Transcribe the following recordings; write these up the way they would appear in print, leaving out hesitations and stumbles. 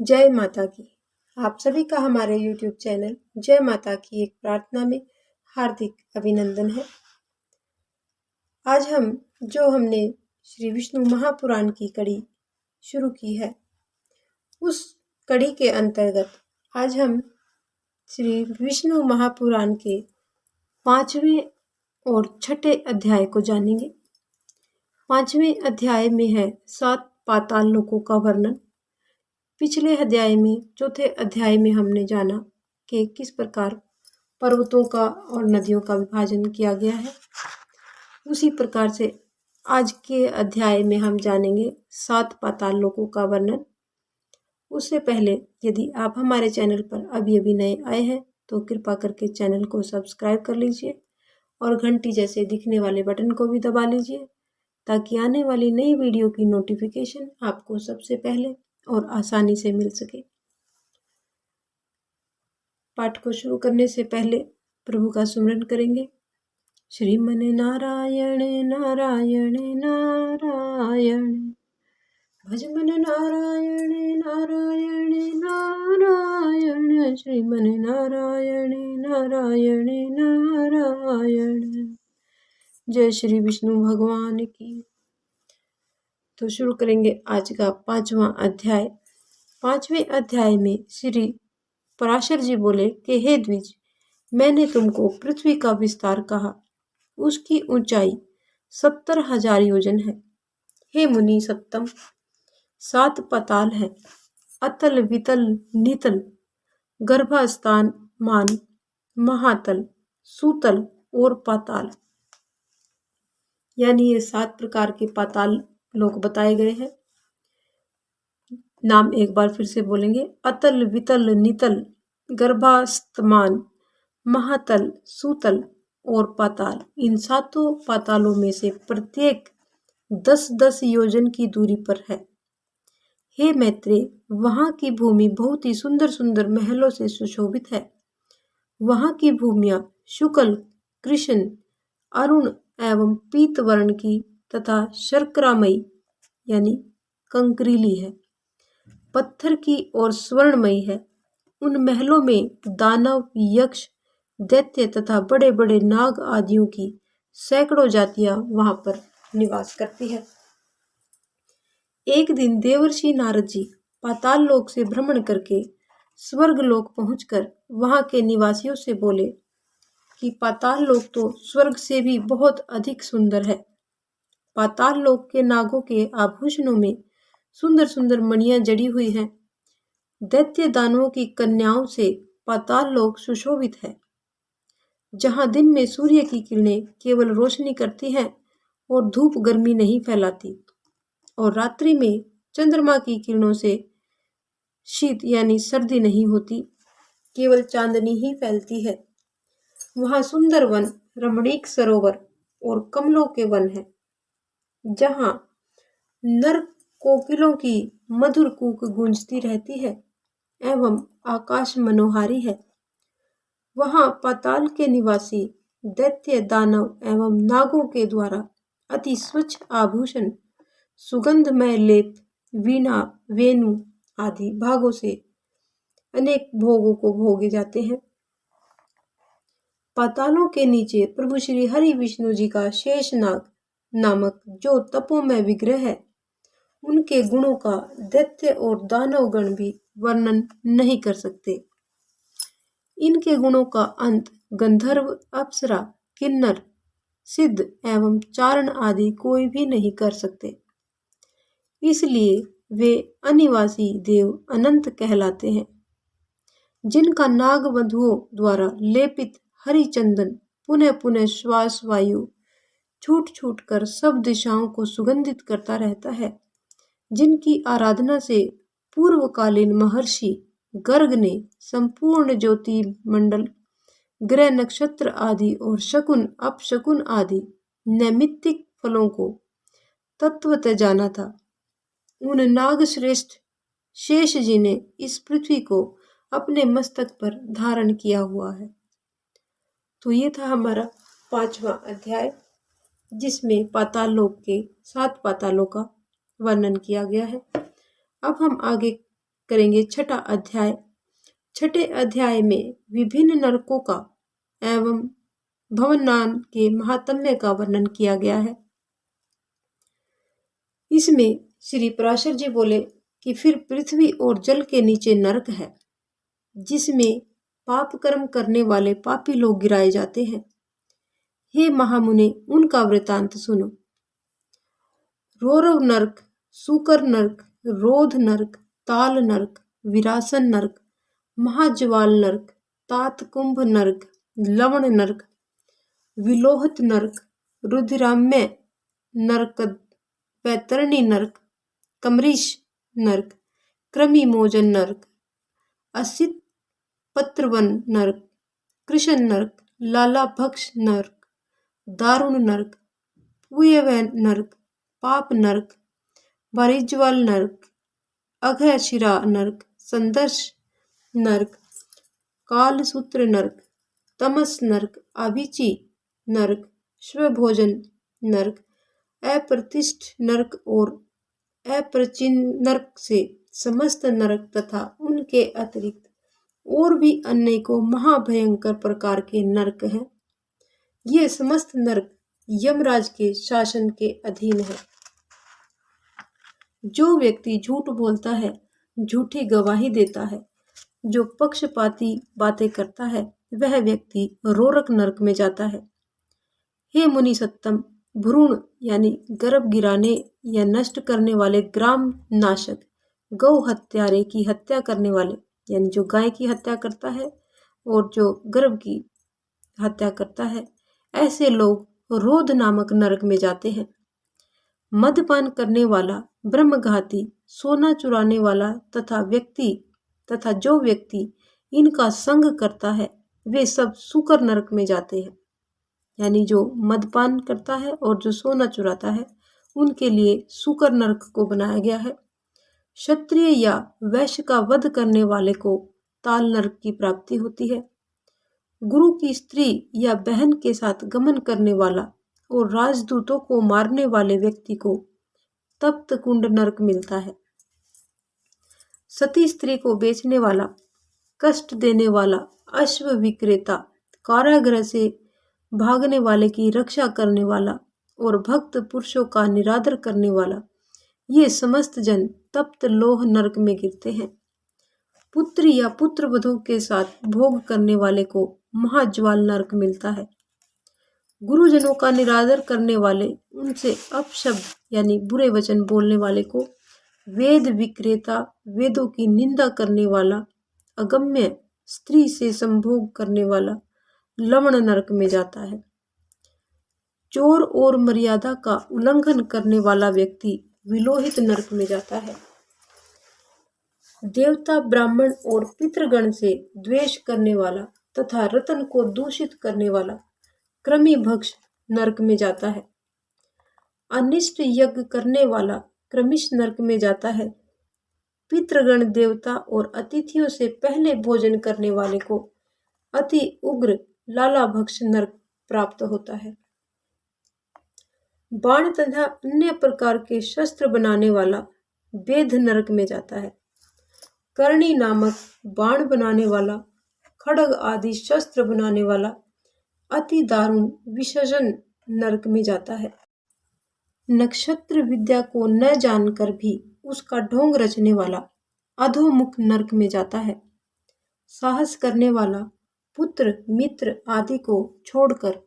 जय माता की। आप सभी का हमारे YouTube चैनल जय माता की एक प्रार्थना में हार्दिक अभिनंदन है। आज हमने श्री विष्णु महापुराण की कड़ी शुरू की है, उस कड़ी के अंतर्गत आज हम श्री विष्णु महापुराण के 5वें और 6ठे अध्याय को जानेंगे। 5वें अध्याय में है 7 पाताल लोकों का वर्णन। पिछले अध्याय में चौथे अध्याय में हमने जाना कि किस प्रकार पर्वतों का और नदियों का विभाजन किया गया है। उसी प्रकार से आज के अध्याय में हम जानेंगे 7 पाताल लोकों का वर्णन। उससे पहले यदि आप हमारे चैनल पर अभी नए आए हैं तो कृपा करके चैनल को सब्सक्राइब कर लीजिए और घंटी जैसे दिखने वाले बटन को भी दबा लीजिए ताकि आने वाली नई वीडियो की नोटिफिकेशन आपको सबसे पहले और आसानी से मिल सके। पाठ को शुरू करने से पहले प्रभु का सुमरन करेंगे। श्रीमन नारायण नारायण नारायण, भजमन नारायण नारायण नारायण, श्रीमन नारायण नारायण नारायण। जय श्री विष्णु भगवान की। तो शुरू करेंगे आज का 5वां अध्याय। 5वें अध्याय में श्री पराशर जी बोले कि हे द्विज, मैंने तुमको पृथ्वी का विस्तार कहा, उसकी ऊंचाई 70,000 योजन है। हे मुनि सत्तम, 7 पाताल है, अतल वितल नितल, गर्भास्थान मान, महातल, सूतल और पाताल। यानी ये 7 प्रकार के पाताल लोक बताए गए हैं। नाम एक बार फिर से बोलेंगे। अतल वितल नितल, गर्भास्थमान, महातल, सूतल और पाताल। इन 7 पातालों में से प्रत्येक 10-10 योजन की दूरी पर है। हे मैत्रेय, वहां की भूमि बहुत ही सुंदर सुंदर महलों से सुशोभित है। वहां की भूमियां शुक्ल, कृष्ण, अरुण एवं पीत वर्ण की तथा शर्करामयी यानी कंकरीली है, पत्थर की और स्वर्णमयी है। उन महलों में दानव, यक्ष, दैत्य तथा बड़े बड़े नाग आदियों की सैकड़ों जातियां वहां पर निवास करती है। एक दिन देवर्षि नारद जी पाताल लोक से भ्रमण करके स्वर्ग लोक पहुंचकर वहां के निवासियों से बोले कि पाताल लोक तो स्वर्ग से भी बहुत अधिक सुंदर है। पाताल लोक के नागों के आभूषणों में सुंदर सुंदर मणियां जड़ी हुई हैं। दैत्य दानवों की कन्याओं से पाताल लोक सुशोभित है, जहां दिन में सूर्य की किरणें केवल रोशनी करती हैं और धूप गर्मी नहीं फैलाती, और रात्रि में चंद्रमा की किरणों से शीत यानी सर्दी नहीं होती, केवल चांदनी ही फैलती है। वहां सुंदर वन, रमणीक सरोवर और कमलों के वन है, जहां नर कोकिलों की मधुर कूक गूंजती रहती है एवं आकाश मनोहारी है। वहां पाताल के निवासी दैत्य, दानव एवं नागों के द्वारा अति स्वच्छ आभूषण, सुगंधमय लेप, वीणा, वेणु आदि भागों से अनेक भोगों को भोगे जाते हैं। पातालों के नीचे प्रभु श्री हरि विष्णु जी का शेषनाग नामक जो तपोमय विग्रह है, उनके गुणों का दैत्य और दानव गण भी वर्णन नहीं कर सकते। इनके गुणों का अंत गंधर्व, अप्सरा, किन्नर, सिद्ध एवं चारण आदि कोई भी नहीं कर सकते। इसलिए वे अनिवासी देव अनंत कहलाते हैं। जिनका नाग वधुओं द्वारा लेपित हरिचंदन पुनः पुनः श्वास वायु छूट छूट कर सब दिशाओं को सुगंधित करता रहता है, जिनकी आराधना से पूर्वकालीन महर्षि गर्ग ने संपूर्ण ज्योति मंडल, ग्रह, नक्षत्र आदि और शकुन, अपशकुन आदि नैमित्तिक फलों को तत्वतः जाना था, उन नागश्रेष्ठ शेष जी ने इस पृथ्वी को अपने मस्तक पर धारण किया हुआ है। तो ये था हमारा 5वां अध्याय, जिसमें पाताल लोक के 7 पातालों का वर्णन किया गया है। अब हम आगे करेंगे छठा अध्याय। छठे अध्याय में विभिन्न नरकों का एवं भवनान के महात्म्य का वर्णन किया गया है। इसमें श्री पराशर जी बोले कि फिर पृथ्वी और जल के नीचे नरक है, जिसमें पाप कर्म करने वाले पापी लोग गिराए जाते हैं। हे महामुने, उनका वृतांत सुनो। रौरव नरक, सूकर नरक, रोध नरक, ताल नरक, विरासन नरक, महाज्वाल नरक, तात कुंभ नरक, लवण नरक, विलोहित नरक, रुधिराम्य नरक, वैतरणी नरक, कमरीश नरक, कृमि मोजन नरक, असित पत्रवन नरक, कृष्ण नरक, लाला भक्ष नरक, दारुण नरक, पुयवै नरक, पाप नरक, बारिज्वाल नरक, अघशिरा नरक, संदर्श नरक, कालसूत्र नरक, तमस नरक, अभिची नरक, स्वभोजन नरक, अप्रतिष्ठ नरक और अपरचिन नरक से समस्त नरक तथा उनके अतिरिक्त और भी अनेकों महाभयंकर प्रकार के नरक हैं। ये समस्त नरक यमराज के शासन के अधीन है। जो व्यक्ति झूठ बोलता है, झूठी गवाही देता है, जो पक्षपाती बातें करता है, वह व्यक्ति रोरक नरक में जाता है। हे मुनि सत्तम, भ्रूण यानी गर्भ गिराने या नष्ट करने वाले ग्राम नाशक, गौ हत्यारे की हत्या करने वाले यानी जो गाय की हत्या करता है और जो गर्भ की हत्या करता है, ऐसे लोग रोध नामक नरक में जाते हैं। मद्यपान करने वाला, ब्रह्मघाती, सोना चुराने वाला तथा जो व्यक्ति इनका संग करता है, वे सब सूकर नरक में जाते हैं। यानी जो मद्यपान करता है और जो सोना चुराता है, उनके लिए सूकर नरक को बनाया गया है। क्षत्रिय या वैश्य का वध करने वाले को ताल नरक की प्राप्ति होती है। गुरु की स्त्री या बहन के साथ गमन करने वाला और राजदूतों को मारने वाले व्यक्ति को तप्त कुंड नरक मिलता है। सती स्त्री को बेचने वाला, कष्ट देने वाला, अश्व विक्रेता, कारागृह से भागने वाले की रक्षा करने वाला और भक्त पुरुषों का निरादर करने वाला, ये समस्त जन तप्त लोह नरक में गिरते हैं। पुत्री या पुत्रवधू के साथ भोग करने वाले को महाज्वाल नरक मिलता है। गुरुजनों का निरादर करने वाले, उनसे अपशब्द यानी बुरे वचन बोलने वाले को, वेद विक्रेता, वेदों की निंदा करने वाला, अगम्य स्त्री से संभोग करने वाला लवण नरक में जाता है। चोर और मर्यादा का उल्लंघन करने वाला व्यक्ति विलोहित नरक में जाता है। देवता, ब्राह्मण और पितृगण से द्वेष करने वाला तथा रतन को दूषित करने वाला कृमि भक्ष नरक में जाता है। अनिष्ट यज्ञ करने वाला कृमिश नरक में जाता है। पितृगण, देवता और अतिथियों से पहले भोजन करने वाले को अति उग्र लाला भक्ष नरक प्राप्त होता है। बाण तथा अन्य प्रकार के शस्त्र बनाने वाला वेद नरक में जाता है। करणी नामक बाण बनाने वाला, खड्ग आदि शस्त्र बनाने वाला अति दारुण विसर्जन नरक में जाता है। नक्षत्र विद्या को न जानकर भी उसका ढोंग रचने वाला अधोमुख नरक में जाता है। साहस करने वाला, पुत्र मित्र आदि को छोड़कर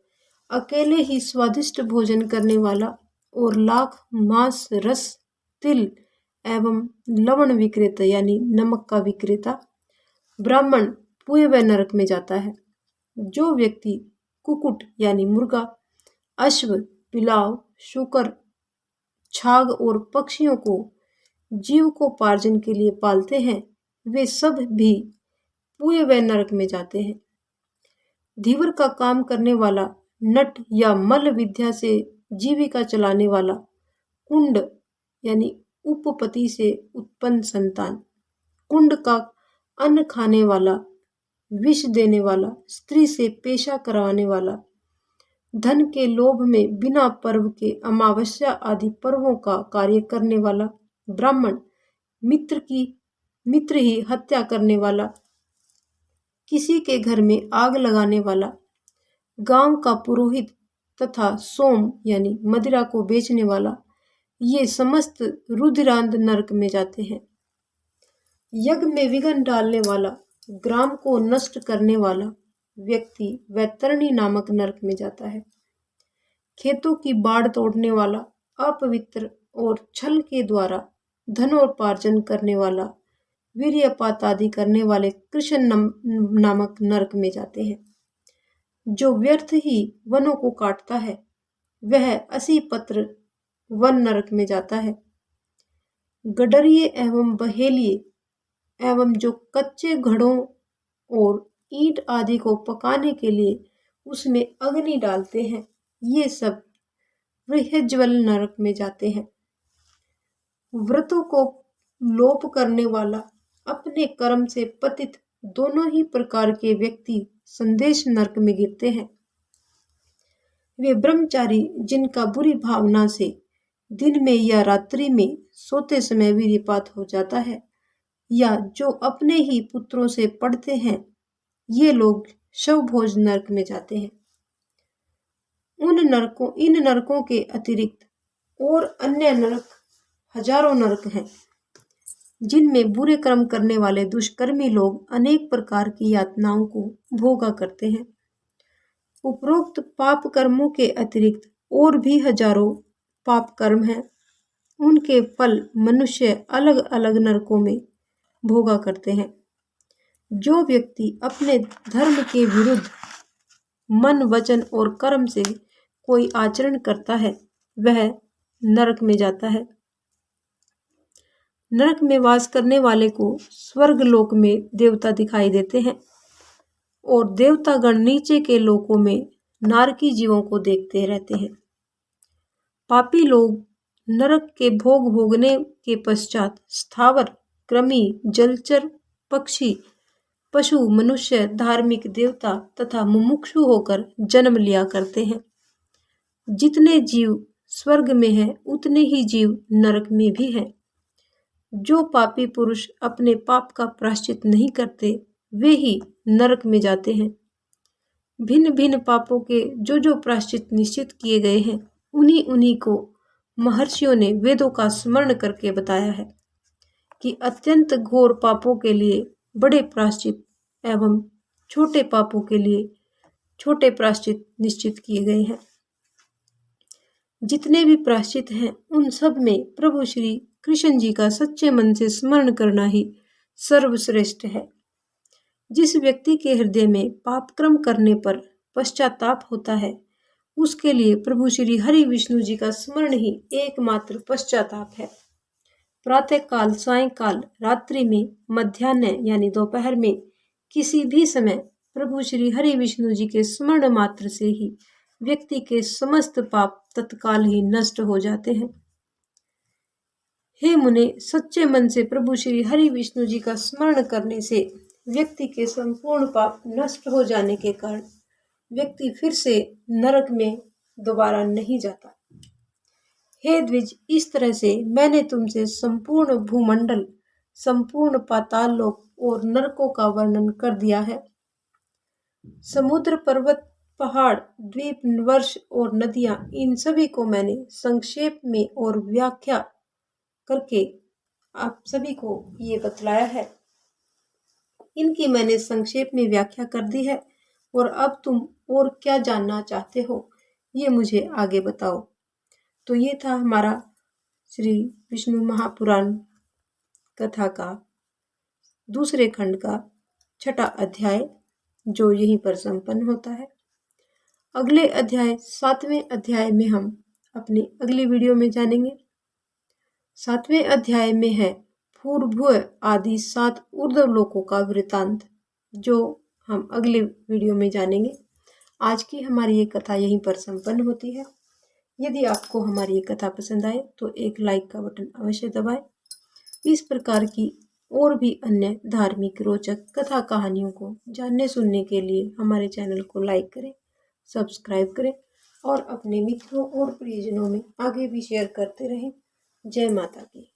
अकेले ही स्वादिष्ट भोजन करने वाला और लाख मांस, रस, तिल एवं लवण विक्रेता यानी नमक का विक्रेता ब्राह्मण पुयवै नरक में जाता है। जो व्यक्ति कुकुट यानी मुर्गा, अश्व, बिलाव, शूकर, छाग और पक्षियों को जीविकोपार्जन के लिए पालते हैं, वे सब भी पुयवै नरक में जाते हैं। धीवर का काम करने वाला, नट या मल्ल विद्या से जीविका चलाने वाला, कुंड यानी उपपति से उत्पन्न संतान, कुंड का अन्न खाने वाला, विष देने वाला, स्त्री से पेशा करवाने वाला, धन के लोभ में बिना पर्व के अमावस्या आदि पर्वों का कार्य करने वाला ब्राह्मण, मित्र की मित्र ही हत्या करने वाला, किसी के घर में आग लगाने वाला, गांव का पुरोहित तथा सोम यानी मदिरा को बेचने वाला, ये समस्त रुधिरांध नरक में जाते हैं। यज्ञ में विघ्न डालने वाला, ग्राम को नष्ट करने वाला व्यक्ति वैतरणी नामक नरक में जाता है। खेतों की बाड़ तोड़ने वाला, अपवित्र और छल के द्वारा धनोपार्जन करने वाला, वीर्यपात आदि करने वाले कृष्ण नामक नरक में जाते हैं। जो व्यर्थ ही वनों को काटता है वह 80 पत्र वन नरक में जाता है। गडरिये एवं बहेलिए एवं जो कच्चे घड़ों और ईंट आदि को पकाने के लिए उसमें अग्नि डालते हैं, ये सब बृहज्वल नरक में जाते हैं। व्रतों को लोप करने वाला, अपने कर्म से पतित दोनों ही प्रकार के व्यक्ति संदेश नरक में गिरते हैं। वे ब्रह्मचारी जिनका बुरी भावना से दिन में या रात्रि में सोते समय वीर्यपात हो जाता है, या जो अपने ही पुत्रों से पढ़ते हैं, ये लोग शवभोज नरक में जाते हैं। इन नरकों के अतिरिक्त और अन्य नरक हजारों नरक हैं, जिनमें बुरे कर्म करने वाले दुष्कर्मी लोग अनेक प्रकार की यातनाओं को भोगा करते हैं। उपरोक्त पाप कर्मों के अतिरिक्त और भी हजारों पाप कर्म हैं, उनके फल मनुष्य अलग अलग नरकों में भोगा करते हैं। जो व्यक्ति अपने धर्म के विरुद्ध मन, वचन और कर्म से कोई आचरण करता है वह नरक में जाता है। नरक में वास करने वाले को स्वर्ग लोक में देवता दिखाई देते हैं और देवतागण नीचे के लोकों में नारकी जीवों को देखते रहते हैं। पापी लोग नरक के भोग भोगने के पश्चात स्थावर, कृमि, जलचर, पक्षी, पशु, मनुष्य, धार्मिक, देवता तथा मुमुक्षु होकर जन्म लिया करते हैं। जितने जीव स्वर्ग में हैं उतने ही जीव नरक में भी हैं। जो पापी पुरुष अपने पाप का प्रायश्चित नहीं करते वे ही नरक में जाते हैं। भिन्न भिन्न पापों के जो प्रायश्चित निश्चित किए गए हैं, उन्हीं उन्हीं को महर्षियों ने वेदों का स्मरण करके बताया है कि अत्यंत घोर पापों के लिए बड़े प्रायश्चित एवं छोटे पापों के लिए छोटे प्रायश्चित निश्चित किए गए हैं। जितने भी प्रायश्चित हैं उन सब में प्रभु श्री कृष्ण जी का सच्चे मन से स्मरण करना ही सर्वश्रेष्ठ है। जिस व्यक्ति के हृदय में पाप कर्म करने पर पश्चाताप होता है, उसके लिए प्रभु श्री हरि विष्णु जी का स्मरण ही एकमात्र पश्चाताप है। प्रातः काल, सायंकाल, रात्रि में, मध्याह्न यानी दोपहर में, किसी भी समय प्रभु श्री हरि विष्णु जी के स्मरण मात्र से ही व्यक्ति के समस्त पाप तत्काल ही नष्ट हो जाते हैं। हे मुने, सच्चे मन से प्रभु श्री हरि विष्णु जी का स्मरण करने से व्यक्ति के संपूर्ण पाप नष्ट हो जाने के कारण व्यक्ति फिर से नरक में दोबारा नहीं जाता। हे द्विज, इस तरह से मैंने तुमसे संपूर्ण भूमंडल, संपूर्ण पाताल लोक और नरकों का वर्णन कर दिया है। समुद्र, पर्वत, पहाड़, द्वीप, वर्ष और नदियां, इन सभी को मैंने संक्षेप में और व्याख्या करके आप सभी को ये बतलाया है। इनकी मैंने संक्षेप में व्याख्या कर दी है और अब तुम और क्या जानना चाहते हो ये मुझे आगे बताओ। तो ये था हमारा श्री विष्णु महापुराण कथा का दूसरे खंड का 6वां अध्याय, जो यहीं पर संपन्न होता है। अगले अध्याय 7वें अध्याय में हम अपनी अगली वीडियो में जानेंगे। 7वें अध्याय में है भूर्भुव आदि 7 ऊर्ध्व लोकों का वृतांत, जो हम अगले वीडियो में जानेंगे। आज की हमारी ये कथा यहीं पर संपन्न होती है। यदि आपको हमारी ये कथा पसंद आए तो एक लाइक का बटन अवश्य दबाएं। इस प्रकार की और भी अन्य धार्मिक रोचक कथा कहानियों को जानने सुनने के लिए हमारे चैनल को लाइक करें, सब्सक्राइब करें और अपने मित्रों और प्रियजनों में आगे भी शेयर करते रहें। जय माता की।